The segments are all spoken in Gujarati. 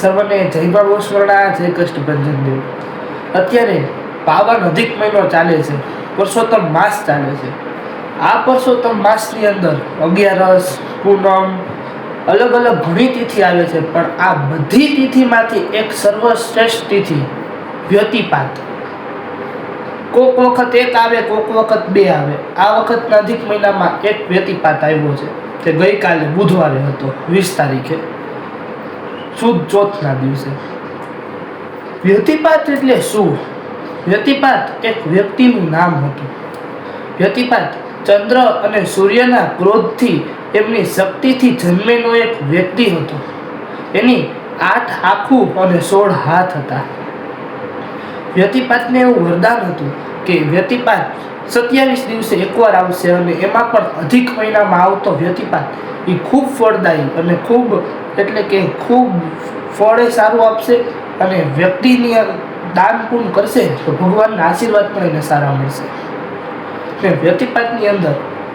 સર્વને જય બાબુ સ્મરણા, જય કષ્ટભંજન દેવ. અત્યારે પાવન અધિક મહિનો ચાલે છે, પુરુષોત્તમ માસ ચાલે છે. આ પુરુષોત્તમ માસની અંદર 11, પૂનમ, અલગ અલગ ઘણી તિથિ આવે છે, પણ આ બધી તિથિમાંથી એક સર્વશ્રેષ્ઠ તિથિ વ્યતિપાત. કોક વખત એક આવે, કોક વખત બે આવે. આ વખતના અધિક મહિનામાં એક વ્યતિપાત આવ્યો છે, તે ગઈકાલે બુધવારે હતો, 20 તારીખે, સુદ ચોથના દિવસે. વ્યતિપાત એટલે શું? વ્યતિપાત એક વ્યક્તિનું નામ હતું. વ્યતિપાત ચંદ્ર અને સૂર્યના ક્રોધથી, એમની શક્તિથી જન્મેલો એક વ્યક્તિ હતો. એની 8 આંખો અને 16 હાથ હતા. વ્યતિપાતને એવું વરદાન હતું કે વ્યતિપાત 27 દિવસે એકવાર આવશે, અને એમાં પણ અધિક મહિનામાં આવતો વ્યતિપાત એ ખૂબ ફળદાયી અને ખૂબ એટલે કે ખૂબ ફળ સારું આપશે. અને વ્યક્તિની દાન પૂર્ણ કરશે તો ભગવાનના આશીર્વાદ પણ એને સારા મળશે. ને વ્યતિપાતની અંદર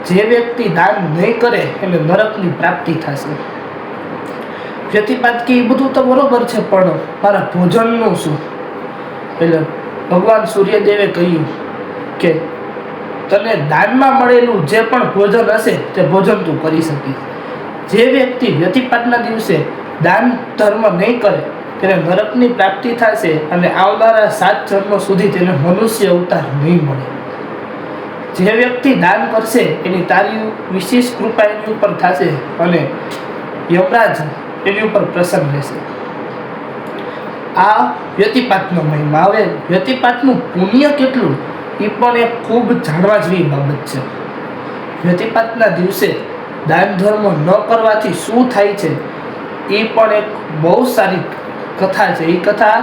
જે વ્યક્તિ દાન નહીં કરે એને નરકની પ્રાપ્તિ થશે. વ્યતિપાત કે એ બધું તો બરોબર છે, પણ મારા ભોજનનું શું? એટલે ભગવાન સૂર્યદેવે કહ્યું કે તને દાનમાં મળેલું જે પણ ભોજન હશે તે ભોજન તું કરી શકીશ. જે વ્યક્તિ વ્યતિપાતના દિવસે દાન ધર્મ નહીં કરે તેને નરકની પ્રાપ્તિ થશે, અને આવનારા 7 જન્મો સુધી તેને મનુષ્ય અવતાર નહીં મળે. જે વ્યક્તિ દાન કરશે એની તારી વિશેષ કૃપા એની ઉપર થશે, અને યમરાજ એની ઉપર પ્રસન્ન રહેશે. આ વ્યતિપાતનો મહિમા. હવે વ્યતિપાતનું પુણ્ય કેટલું એ પણ એક ખૂબ જાણવા જેવી બાબત છે. વ્યતિપાતના દિવસે દાન ધર્મ ન કરવાથી શું થાય છે એ પણ એક બહુ સારી કથા છે. એ કથા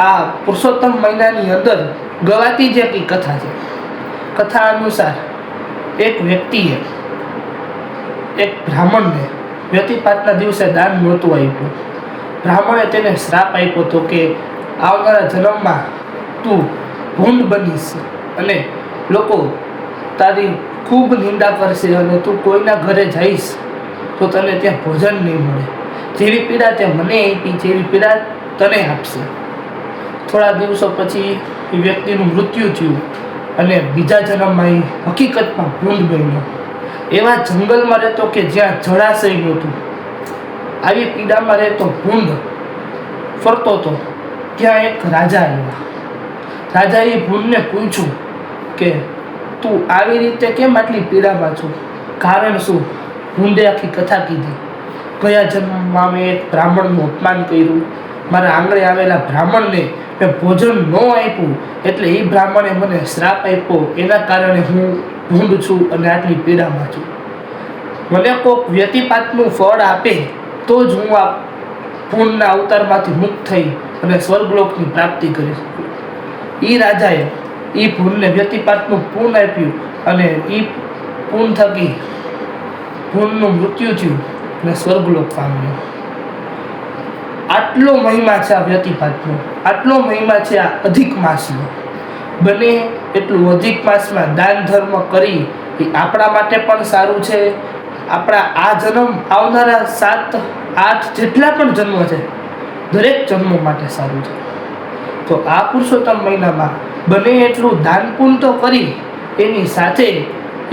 આ પુરુષોત્તમ મહિનાની અંદર ગવાતી જે કઈ કથા છે. કથા અનુસાર એક વ્યક્તિએ એક બ્રાહ્મણને વ્યતિપાતના દિવસે દાન નહોતું આપ્યું. બ્રાહ્મણે તેને શ્રાપ આપ્યો હતો કે આવનારા જન્મમાં તું ભૂંડ બનીશ, અને લોકો તારી ખૂબ નિંદા કરશે, અને તું કોઈના ઘરે જઈશ તો તને ત્યાં ભોજન નહીં મળે. જેવી પીડા તે મને આપી, જેવી પીડા તને આપશે. થોડા દિવસો પછી એ વ્યક્તિનું મૃત્યુ થયું, અને બીજા જન્મમાં એ હકીકતમાં ભૂંડ બન્યો. એવા જંગલમાં રહેતો કે જ્યાં જળાશય નહોતું. આવી પીડામાં રહેતો ભૂંડ ફરતો હતો. ત્યાં એક રાજા આવ્યા. રાજાએ ભૂંડને પૂછ્યું કે તું આવી રીતે કેમ આટલી પીડામાં છું? કારણ શું? ભૂંડે આખી કથા કીધી. ગયા જન્મમાં મેં એક બ્રાહ્મણનું અપમાન કર્યું. મારા આંગણે આવેલા બ્રાહ્મણને મેં ભોજન ન આપ્યું, એટલે એ બ્રાહ્મણે મને શ્રાપ આપ્યો. એના કારણે હું ભૂંડ છું અને આટલી પીડામાં છું. મને કોઈક વ્યતિપાતનું ફળ આપે તો જ હું આ ભૂંડના અવતારમાંથી મુક્ત થઈ અને સ્વર્ગલોકની પ્રાપ્તિ કરી શકું. એ રાજાએ એ ભૂંડને વ્યતિપાતનું પૂન આપ્યું, અને એ પૂન થકી ભૂંડનું મૃત્યુ થયું અને સ્વર્ગલોક પામ્યો. આટલો મહિમા છે આ વ્યતિપાતનો, આટલો મહિમા છે આ અધિક માસનો. બને એટલું અધિક માસમાં દાન ધર્મ કરી એ આપણા માટે પણ સારું છે. આપણા આ જન્મ, આવનારા 7, 8 જેટલા પણ જન્મ છે, દરેક જન્મો માટે સારું છે. તો આ પુરુષોત્તમ મહિનામાં બને એટલું દાન પૂન તો કરી, એની સાથે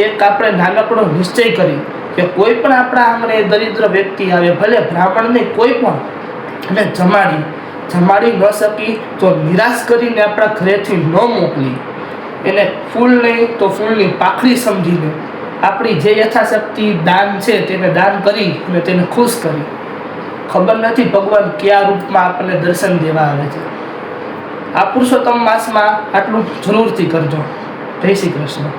એક આપણે નાનકડો નિશ્ચય કરી કે કોઈ પણ આપણા આંગણે દરિદ્ર વ્યક્તિ આવે, ભલે બ્રાહ્મણને કોઈ પણ, અને જમાડી ન શકી તો નિરાશ કરીને આપણા ઘરેથી ન મોકલી. એને ફૂલ નહીં તો ફૂલની પાખડી સમજીને આપણી જે યથાશક્તિ દાન છે તેને દાન કરી અને તેને ખુશ કરી. ખબર નથી ભગવાન કયા રૂપમાં આપણને દર્શન દેવા આવે છે. આ પુરુષોત્તમ માસમાં આટલું જરૂરથી કરજો. જય શ્રી કૃષ્ણ.